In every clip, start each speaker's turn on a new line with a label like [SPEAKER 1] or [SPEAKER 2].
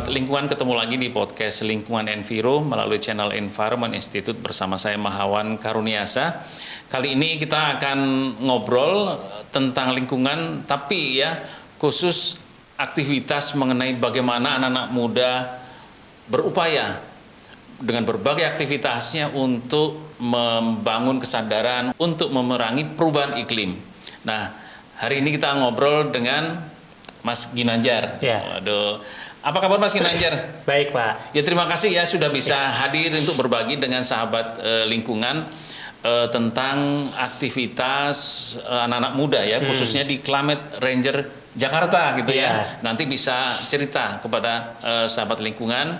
[SPEAKER 1] sahabat lingkungan, ketemu lagi di podcast Lingkungan Enviro melalui channel Environment Institute bersama saya Mahawan Karuniasa. Kali ini kita akan ngobrol tentang lingkungan, tapi ya khusus aktivitas mengenai bagaimana anak-anak muda berupaya dengan berbagai aktivitasnya untuk membangun kesadaran untuk memerangi perubahan iklim. Nah, hari ini kita ngobrol dengan Mas Ginanjar.
[SPEAKER 2] Ya.
[SPEAKER 1] Waduh. Apa kabar Mas Ginanjar?
[SPEAKER 2] Baik, Pak.
[SPEAKER 1] Ya, terima kasih ya sudah bisa hadir untuk berbagi dengan sahabat lingkungan tentang aktivitas anak-anak muda ya, khususnya di Climate Ranger Jakarta gitu ya. Nanti bisa cerita kepada sahabat lingkungan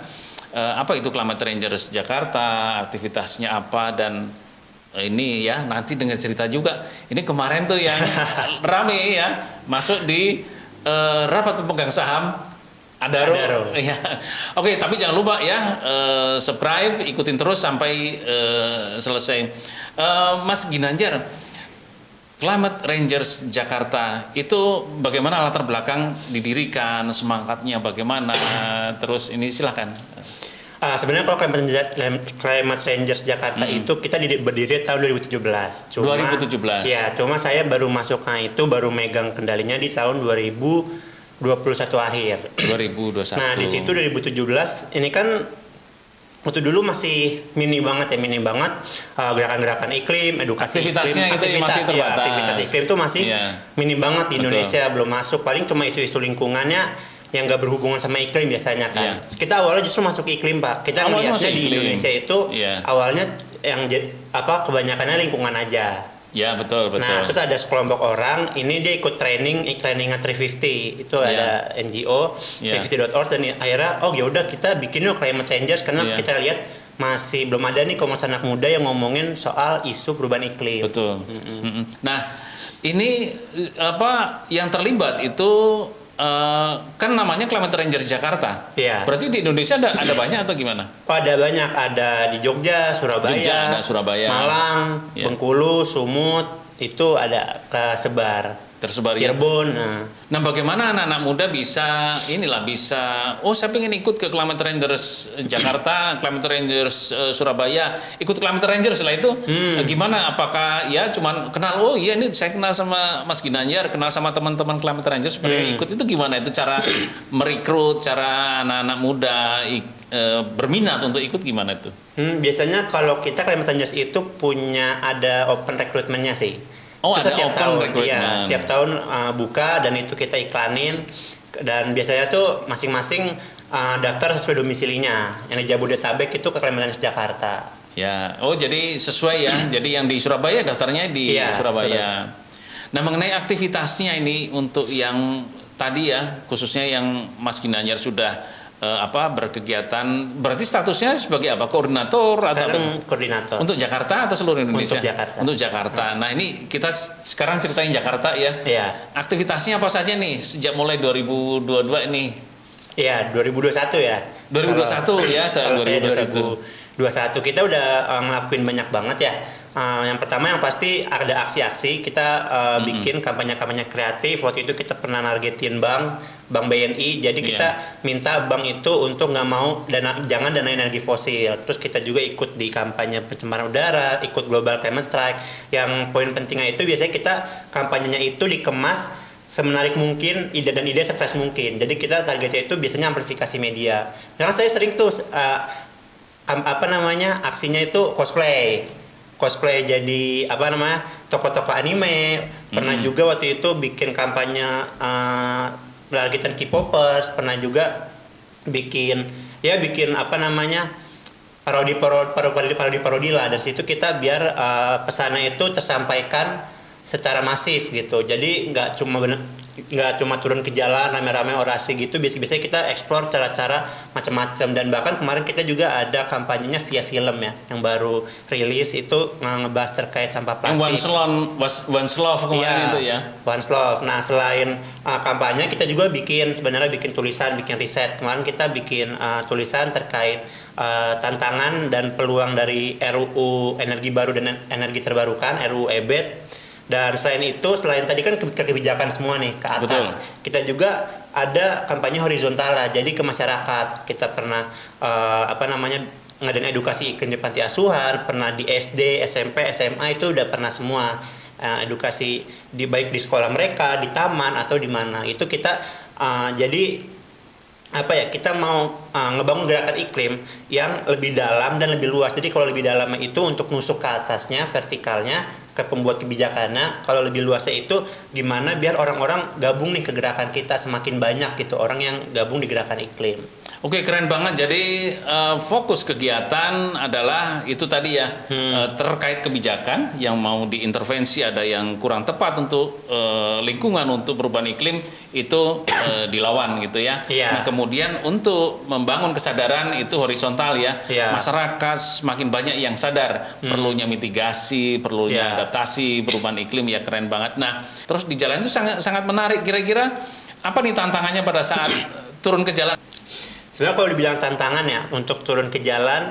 [SPEAKER 1] apa itu Climate Rangers Jakarta, aktivitasnya apa, dan ini ya nanti dengan cerita juga. Ini kemarin tuh yang rame ya masuk di rapat pemegang saham Adaro. Ya. Oke, tapi jangan lupa ya subscribe, ikutin terus sampai selesai. Mas Ginanjar, Climate Rangers Jakarta itu bagaimana latar belakang didirikan, semangatnya bagaimana? Terus ini silakan.
[SPEAKER 2] Sebenarnya kalau Climate Rangers Jakarta itu kita berdiri tahun 2017.
[SPEAKER 1] 2017.
[SPEAKER 2] Ya, cuma saya baru masuknya itu baru megang kendalinya di tahun 2021 akhir.
[SPEAKER 1] 2021.
[SPEAKER 2] Nah, di situ 2017 ini kan waktu dulu masih mini banget gerakan-gerakan iklim, edukasi
[SPEAKER 1] aktivitasnya
[SPEAKER 2] iklim,
[SPEAKER 1] masih terbatas.
[SPEAKER 2] Aktivitas iklim itu masih mini banget di Indonesia, belum masuk. Paling cuma isu-isu lingkungannya yang nggak berhubungan sama iklim biasanya kan. Kita awalnya justru masuk iklim, Pak. Kita melihatnya di Indonesia itu awalnya yang kebanyakannya lingkungan aja.
[SPEAKER 1] Ya, betul.
[SPEAKER 2] Nah, terus ada sekelompok orang, ini dia ikut trainingnya 350. Itu ada NGO 350.org, dan akhirnya ya udah kita bikin yuk Climate Rangers karena kita lihat masih belum ada nih komunitas anak muda yang ngomongin soal isu perubahan iklim.
[SPEAKER 1] Betul. Nah, ini yang terlibat itu kan namanya Climate Ranger Jakarta. Berarti di Indonesia ada banyak atau gimana?
[SPEAKER 2] Ada banyak, ada di Jogja, Surabaya, Malang, Bengkulu, Sumut, itu ada tersebar Cirebon.
[SPEAKER 1] Nah, bagaimana anak-anak muda bisa saya pengen ikut ke Climate Rangers Jakarta, Climate Rangers Surabaya, ikut Climate Rangers. Setelah itu gimana? Apakah ya cuman kenal, ini saya kenal sama Mas Ginanjar, kenal sama teman-teman Climate Rangers supaya ikut, itu gimana itu cara merekrut, cara anak-anak muda berminat untuk ikut, gimana itu?
[SPEAKER 2] Biasanya kalau kita Climate Rangers itu ada open recruitment-nya sih.
[SPEAKER 1] Setiap tahun,
[SPEAKER 2] setiap tahun buka, dan itu kita iklanin, dan biasanya tuh masing-masing daftar sesuai domisilinya. Yang di Jabodetabek itu ke Climate Rangers Jakarta.
[SPEAKER 1] Ya, jadi sesuai ya. Jadi yang di Surabaya daftarnya di Surabaya. Nah, mengenai aktivitasnya ini untuk yang tadi ya, khususnya yang Mas Ginanjar sudah berkegiatan, berarti statusnya sebagai apa? Koordinator atau
[SPEAKER 2] koordinator
[SPEAKER 1] untuk Jakarta atau seluruh Indonesia?
[SPEAKER 2] Untuk
[SPEAKER 1] Jakarta. Nah, ini kita sekarang ceritain Jakarta ya. Aktivitasnya apa saja nih sejak mulai 2022 ini?
[SPEAKER 2] 2021 ya.
[SPEAKER 1] 2021 ya,
[SPEAKER 2] kalau saya 2021 kita udah ngelakuin banyak banget ya. Yang pertama yang pasti ada aksi-aksi, kita bikin kampanye-kampanye kreatif. Waktu itu kita pernah nargetin Bank BNI, jadi kita minta bank itu untuk nggak mau jangan dana energi fosil. Terus kita juga ikut di kampanye pencemaran udara, ikut Global Climate Strike. Yang poin pentingnya itu biasanya kita kampanyenya itu dikemas semenarik mungkin, dan ide sefresh mungkin. Jadi kita targetnya itu biasanya amplifikasi media. Karena saya sering tuh aksinya itu cosplay jadi tokoh-tokoh anime. Pernah juga waktu itu bikin kampanye largitan K-popers, pernah juga bikin parodi lah. Dari situ kita biar pesannya itu tersampaikan secara masif gitu. Jadi nggak cuma turun ke jalan rame-rame orasi gitu. Biasanya kita explore cara-cara macam-macam, dan bahkan kemarin kita juga ada kampanyenya via film ya yang baru rilis, itu ngebahas terkait sampah plastik.
[SPEAKER 1] One Love kemarin itu ya.
[SPEAKER 2] One Love. Nah, selain kampanye kita juga bikin tulisan, bikin riset. Kemarin kita bikin tulisan terkait tantangan dan peluang dari RUU energi baru dan energi terbarukan, RUU EBET. Dan selain itu, selain tadi kan kebijakan semua nih ke atas,
[SPEAKER 1] Betul.
[SPEAKER 2] kita juga ada kampanye horizontal lah. Jadi ke masyarakat kita pernah ngadain edukasi iklim di panti asuhan, pernah di SD, SMP, SMA itu udah pernah semua. Edukasi baik di sekolah mereka, di taman atau di mana. Itu kita jadi kita mau ngebangun gerakan iklim yang lebih dalam dan lebih luas. Jadi kalau lebih dalamnya itu untuk nusuk ke atasnya, vertikalnya, ke pembuat kebijakannya. Kalau lebih luasnya itu gimana biar orang-orang gabung nih ke gerakan kita, semakin banyak gitu orang yang gabung di gerakan iklim.
[SPEAKER 1] Oke, keren banget. Jadi fokus kegiatan adalah itu tadi ya, terkait kebijakan yang mau diintervensi, ada yang kurang tepat untuk lingkungan, untuk perubahan iklim itu dilawan gitu ya.
[SPEAKER 2] Iya.
[SPEAKER 1] Nah kemudian untuk membangun kesadaran itu horizontal ya.
[SPEAKER 2] Iya.
[SPEAKER 1] Masyarakat semakin banyak yang sadar perlunya mitigasi, perlunya
[SPEAKER 2] Iya.
[SPEAKER 1] adaptasi perubahan iklim ya, keren banget. Nah terus di jalan itu sangat menarik. Kira-kira apa nih tantangannya pada saat turun ke jalan?
[SPEAKER 2] Sebenarnya kalau dibilang tantangan ya untuk turun ke jalan,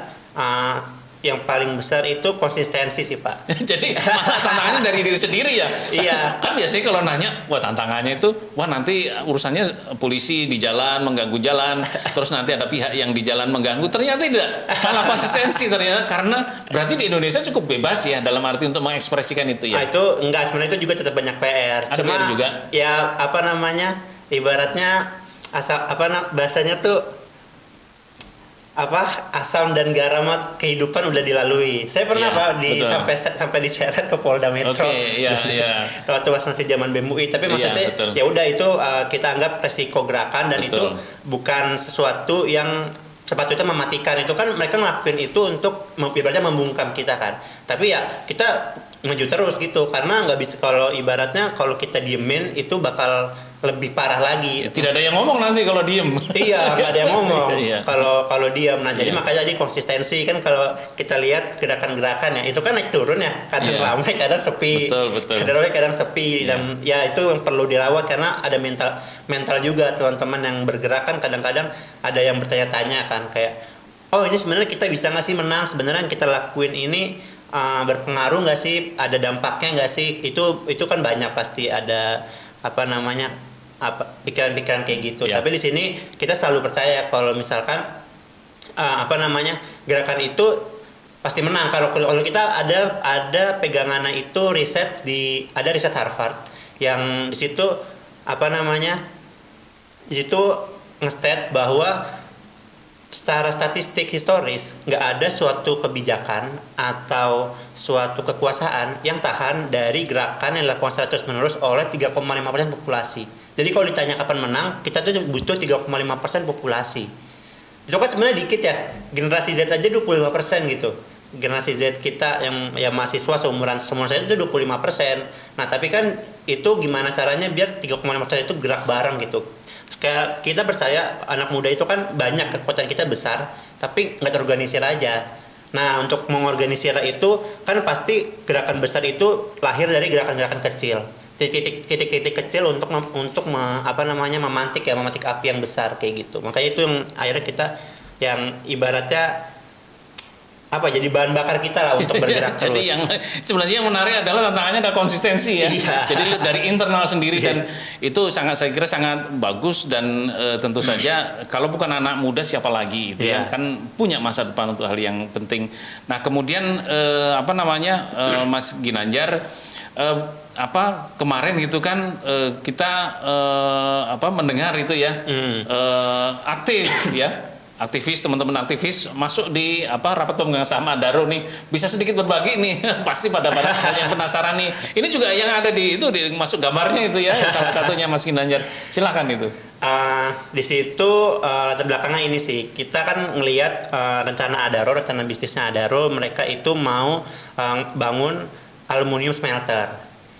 [SPEAKER 2] yang paling besar itu konsistensi sih Pak.
[SPEAKER 1] Jadi malah tantangannya dari diri sendiri ya.
[SPEAKER 2] Iya.
[SPEAKER 1] Kan biasanya kalau nanya, wah tantangannya itu, wah nanti urusannya polisi di jalan mengganggu jalan, terus nanti ada pihak yang di jalan mengganggu. Ternyata tidak, malah konsistensi ternyata, karena berarti di Indonesia cukup bebas ya dalam arti untuk mengekspresikan itu ya.
[SPEAKER 2] Itu enggak, sebenarnya itu juga tetap banyak PR.
[SPEAKER 1] Ada
[SPEAKER 2] Cuma
[SPEAKER 1] PR juga?
[SPEAKER 2] ya ibaratnya bahasanya tuh asam dan garam kehidupan udah dilalui. Saya pernah
[SPEAKER 1] Iya,
[SPEAKER 2] Pak
[SPEAKER 1] betul.
[SPEAKER 2] sampai diseret ke Polda Metro.
[SPEAKER 1] Oke, iya, iya.
[SPEAKER 2] Waktu masih zaman BEM UI, tapi
[SPEAKER 1] Iya,
[SPEAKER 2] maksudnya
[SPEAKER 1] betul.
[SPEAKER 2] ya udah itu kita anggap resiko gerakan dan
[SPEAKER 1] Betul.
[SPEAKER 2] itu bukan sesuatu yang sepatutnya mematikan. Itu kan mereka ngelakuin itu untuk ibaratnya membungkam kita kan. Tapi ya kita maju terus gitu, karena nggak bisa, kalau ibaratnya kalau kita diemin itu bakal lebih parah lagi.
[SPEAKER 1] Tidak ada yang ngomong nanti kalau diem.
[SPEAKER 2] Iya, nggak ada yang ngomong
[SPEAKER 1] Iya.
[SPEAKER 2] kalau diam. Nah, jadi
[SPEAKER 1] Iya.
[SPEAKER 2] makanya jadi konsistensi kan, kalau kita lihat gerakan-gerakan ya itu kan naik turun ya, kadang
[SPEAKER 1] Iya.
[SPEAKER 2] ramai, kadang sepi.
[SPEAKER 1] Betul.
[SPEAKER 2] Kadang ramai, kadang sepi.
[SPEAKER 1] Iya.
[SPEAKER 2] Dan ya itu yang perlu dirawat, karena ada mental juga teman-teman yang bergerak kan, kadang-kadang ada yang bertanya-tanya kan, kayak oh ini sebenarnya kita bisa nggak sih menang, sebenarnya yang kita lakuin ini berpengaruh nggak sih, ada dampaknya nggak sih, itu kan banyak pasti ada pikiran-pikiran kayak gitu.
[SPEAKER 1] Ya.
[SPEAKER 2] Tapi di sini kita selalu percaya kalau misalkan gerakan itu pasti menang. Kalau kita ada pegangannya itu ada riset Harvard yang di situ di situ nge-state bahwa secara statistik historis nggak ada suatu kebijakan atau suatu kekuasaan yang tahan dari gerakan yang dilakukan secara terus-menerus oleh 3,5% populasi. Jadi kalau ditanya kapan menang, kita tuh butuh 3,5% populasi. Itu kan sebenarnya dikit ya. Generasi Z aja 25% gitu. Generasi Z kita yang mahasiswa seumuran saya itu 25%. Nah, tapi kan itu gimana caranya biar 3,5% itu gerak bareng gitu. Kayak kita percaya anak muda itu kan banyak, kekuatan kita besar, tapi nggak terorganisir aja. Nah, untuk mengorganisir itu kan pasti gerakan besar itu lahir dari gerakan-gerakan kecil. Titik-titik kecil untuk memantik api yang besar kayak gitu. Makanya itu yang akhirnya kita yang ibaratnya jadi bahan bakar kita lah untuk bergerak terus.
[SPEAKER 1] Jadi sebenarnya yang menarik adalah tantangannya ada konsistensi ya.
[SPEAKER 2] Iya.
[SPEAKER 1] Jadi dari internal sendiri, dan itu saya kira sangat bagus, dan tentu saja kalau bukan anak muda siapa lagi gitu ya,
[SPEAKER 2] Iya.
[SPEAKER 1] kan punya masa depan untuk hal yang penting. Nah, kemudian Mas Ginanjar, kemarin gitu kan kita mendengar itu ya, aktif ya, aktivis, teman-teman aktivis masuk di rapat pemegang saham Adaro nih, bisa sedikit berbagi nih. Pasti pada yang penasaran nih, ini juga yang ada masuk gambarnya itu ya, salah satunya Mas Ginanjar, silakan itu.
[SPEAKER 2] Di situ latar belakangnya ini sih, kita kan ngelihat rencana bisnisnya Adaro, mereka itu mau bangun aluminium smelter,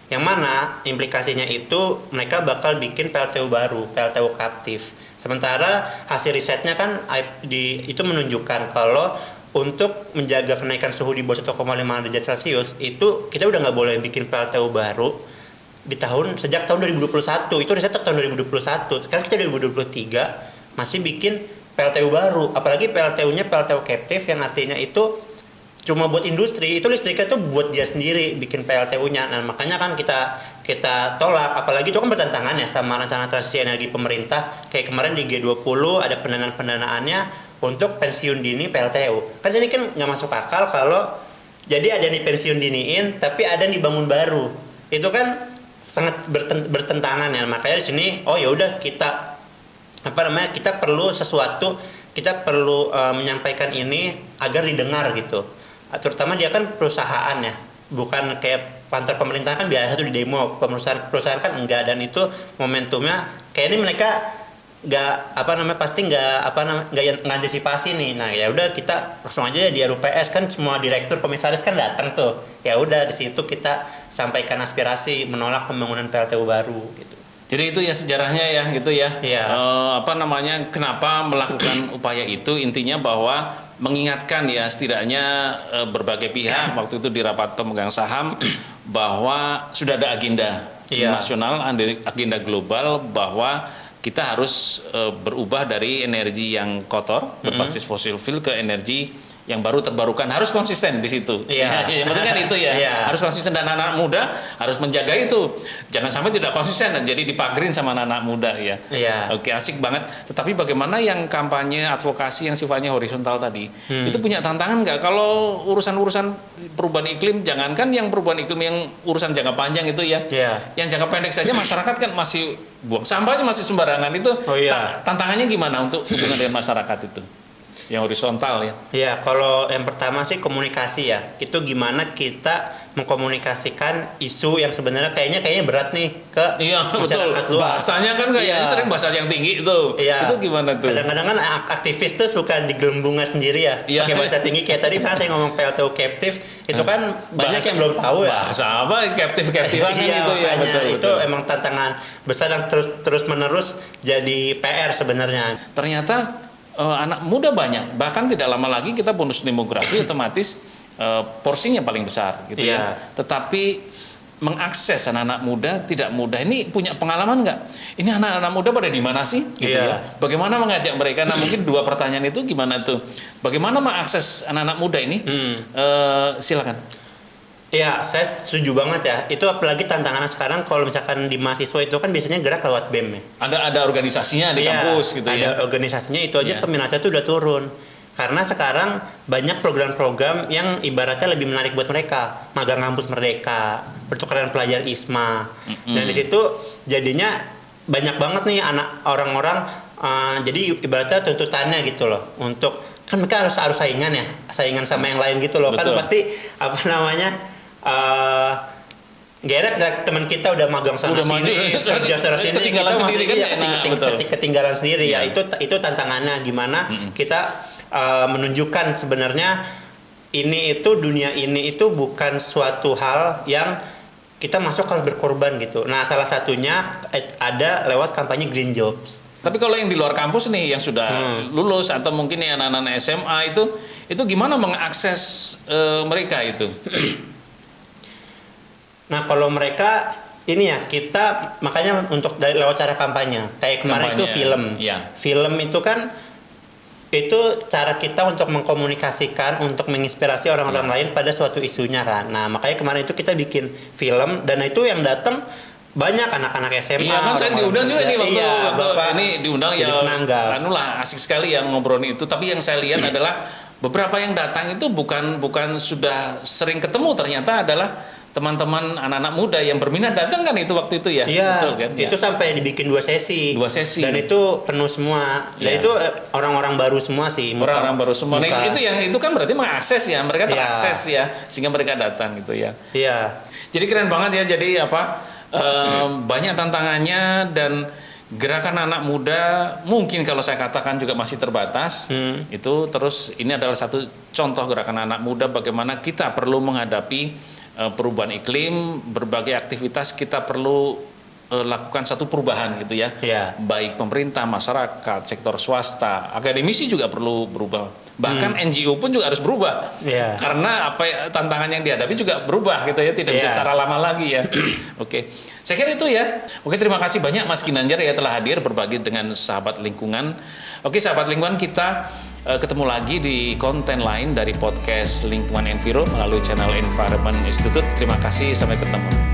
[SPEAKER 2] yang mana implikasinya itu mereka bakal bikin PLTU baru, PLTU kaptif. Sementara hasil risetnya kan itu menunjukkan kalau untuk menjaga kenaikan suhu di bawah 1,5 derajat Celcius itu kita udah nggak boleh bikin PLTU baru sejak tahun 2021. Itu riset tahun 2021. Sekarang kita 2023 masih bikin PLTU baru, apalagi PLTU-nya PLTU captive, yang artinya itu cuma buat industri, itu listriknya tuh buat dia sendiri bikin PLTU-nya. Nah, makanya kan kita tolak, apalagi itu kan bertentangan ya sama rencana transisi energi pemerintah. Kayak kemarin di G20 ada pendanaannya untuk pensiun dini PLTU. Kan ini kan nggak masuk akal kalau jadi ada nih pensiun diniin tapi ada nih bangun baru. Itu kan sangat bertentangan ya. Makanya di sini ya udah kita perlu sesuatu, kita perlu menyampaikan ini agar didengar gitu. Terutama dia kan perusahaan ya, bukan kayak kantor pemerintah kan biasa tuh di demo, perusahaan kan enggak, dan itu momentumnya kayak ini mereka pasti nggak antisipasi nih. Nah ya udah kita langsung aja di RUPS kan semua direktur komisaris kan datang tuh, ya udah di situ kita sampaikan aspirasi menolak pembangunan PLTU baru gitu.
[SPEAKER 1] Jadi itu ya sejarahnya ya gitu ya.
[SPEAKER 2] Iya.
[SPEAKER 1] Kenapa melakukan upaya itu, intinya bahwa mengingatkan ya setidaknya berbagai pihak waktu itu di rapat pemegang saham bahwa sudah ada agenda nasional, agenda global bahwa kita harus berubah dari energi yang kotor berbasis fosil fuel ke energi yang baru terbarukan, harus konsisten di situ.
[SPEAKER 2] Iya.
[SPEAKER 1] Yang penting kan itu ya.
[SPEAKER 2] Iya.
[SPEAKER 1] Harus konsisten, dan anak-anak muda harus menjaga itu. Jangan sampai tidak konsisten dan jadi dipagerin sama anak-anak muda ya.
[SPEAKER 2] Iya.
[SPEAKER 1] Oke, asik banget. Tetapi bagaimana yang kampanye advokasi yang sifatnya horizontal tadi? Itu punya tantangan nggak? Kalau urusan-urusan perubahan iklim, jangankan yang perubahan iklim yang urusan jangka panjang itu ya.
[SPEAKER 2] Iya.
[SPEAKER 1] Yang jangka pendek saja masyarakat kan masih buang sampah aja masih sembarangan itu. Tantangannya gimana untuk hubungan dengan masyarakat itu? Yang horizontal ya.
[SPEAKER 2] Ya, kalau yang pertama sih komunikasi ya. Itu gimana kita mengkomunikasikan isu yang sebenarnya kayaknya berat nih ke masyarakat luas.
[SPEAKER 1] Bahasanya kan kayaknya sering bahasa yang tinggi itu.
[SPEAKER 2] Iya.
[SPEAKER 1] Itu gimana tuh?
[SPEAKER 2] Kadang-kadang kan aktivis tuh suka digelembungan sendiri ya. Pakai bahasa tinggi kayak tadi kan saya ngomong PLTU captive, itu kan banyak yang belum tahu ya.
[SPEAKER 1] Bahasa apa? Captive-an itu ya.
[SPEAKER 2] Itu emang tantangan besar yang terus-menerus jadi PR sebenarnya.
[SPEAKER 1] Ternyata anak muda banyak, bahkan tidak lama lagi kita bonus demografi otomatis porsinya paling besar gitu ya. Tetapi mengakses anak-anak muda tidak mudah. Ini punya pengalaman nggak? Ini anak-anak muda pada di mana sih? Gitu ya. Bagaimana mengajak mereka? Nah mungkin dua pertanyaan itu gimana tuh? Bagaimana mengakses anak-anak muda ini? Silakan.
[SPEAKER 2] Ya, saya setuju banget ya. Itu apalagi tantangannya sekarang kalau misalkan di mahasiswa itu kan biasanya gerak lewat BEM ya.
[SPEAKER 1] Ada organisasinya di kampus gitu ya.
[SPEAKER 2] Ada organisasinya, itu aja peminatnya tuh udah turun. Karena sekarang banyak program-program yang ibaratnya lebih menarik buat mereka. Magang Kampus Merdeka, pertukaran pelajar ISMA. Dan di situ jadinya banyak banget nih anak orang-orang jadi ibaratnya tuntutannya gitu loh. Untuk kan mereka harus saingan ya, saingan sama yang lain gitu loh.
[SPEAKER 1] Betul.
[SPEAKER 2] Kan pasti Gerek teman kita udah magang sana sini, kerja sana sini, kita masih ketinggalan sendiri ya. Itu tantangannya gimana kita menunjukkan sebenarnya dunia ini itu bukan suatu hal yang kita masuk harus berkorban gitu. Nah, salah satunya ada lewat kampanye Green Jobs.
[SPEAKER 1] Tapi kalau yang di luar kampus nih yang sudah lulus atau mungkin yang anak-anak SMA itu gimana mengakses mereka itu?
[SPEAKER 2] Nah, kalau mereka ini ya kita makanya untuk lewat cara kampanye. Kayak kemarin itu film.
[SPEAKER 1] Ya.
[SPEAKER 2] Film itu kan itu cara kita untuk mengkomunikasikan, untuk menginspirasi orang-orang lain pada suatu isunya kan. Nah, makanya kemarin itu kita bikin film dan itu yang datang banyak anak-anak SMA.
[SPEAKER 1] Iya kan saya diundang juga nih waktu ini diundang ya. Asik sekali yang ngobrolin itu. Tapi yang saya lihat adalah beberapa yang datang itu bukan sudah sering ketemu, ternyata adalah teman-teman anak-anak muda yang berminat datang kan itu waktu itu ya.
[SPEAKER 2] Iya.
[SPEAKER 1] Betul kan?
[SPEAKER 2] Itu sampai dibikin 2 sesi. Dan itu penuh semua. Dan itu orang-orang baru semua sih.
[SPEAKER 1] Orang-orang baru semua. Nah, itu kan berarti mengakses ya, mereka terakses ya, sehingga mereka datang gitu ya.
[SPEAKER 2] Iya.
[SPEAKER 1] Jadi keren banget ya. Jadi banyak tantangannya, dan gerakan anak muda mungkin kalau saya katakan juga masih terbatas. Itu terus ini adalah satu contoh gerakan anak muda bagaimana kita perlu menghadapi perubahan iklim, berbagai aktivitas kita perlu lakukan satu perubahan gitu ya. Baik pemerintah, masyarakat, sektor swasta, akademisi juga perlu berubah. Bahkan NGO pun juga harus berubah. Karena tantangan yang dihadapi juga berubah gitu ya, tidak bisa cara lama lagi ya. Oke. Saya kira itu ya. Oke, terima kasih banyak Mas Ginanjar ya telah hadir berbagi dengan sahabat lingkungan. Oke, sahabat lingkungan, kita ketemu lagi di konten lain dari podcast Lingkungan Enviro melalui channel Environment Institute. Terima kasih, sampai ketemu.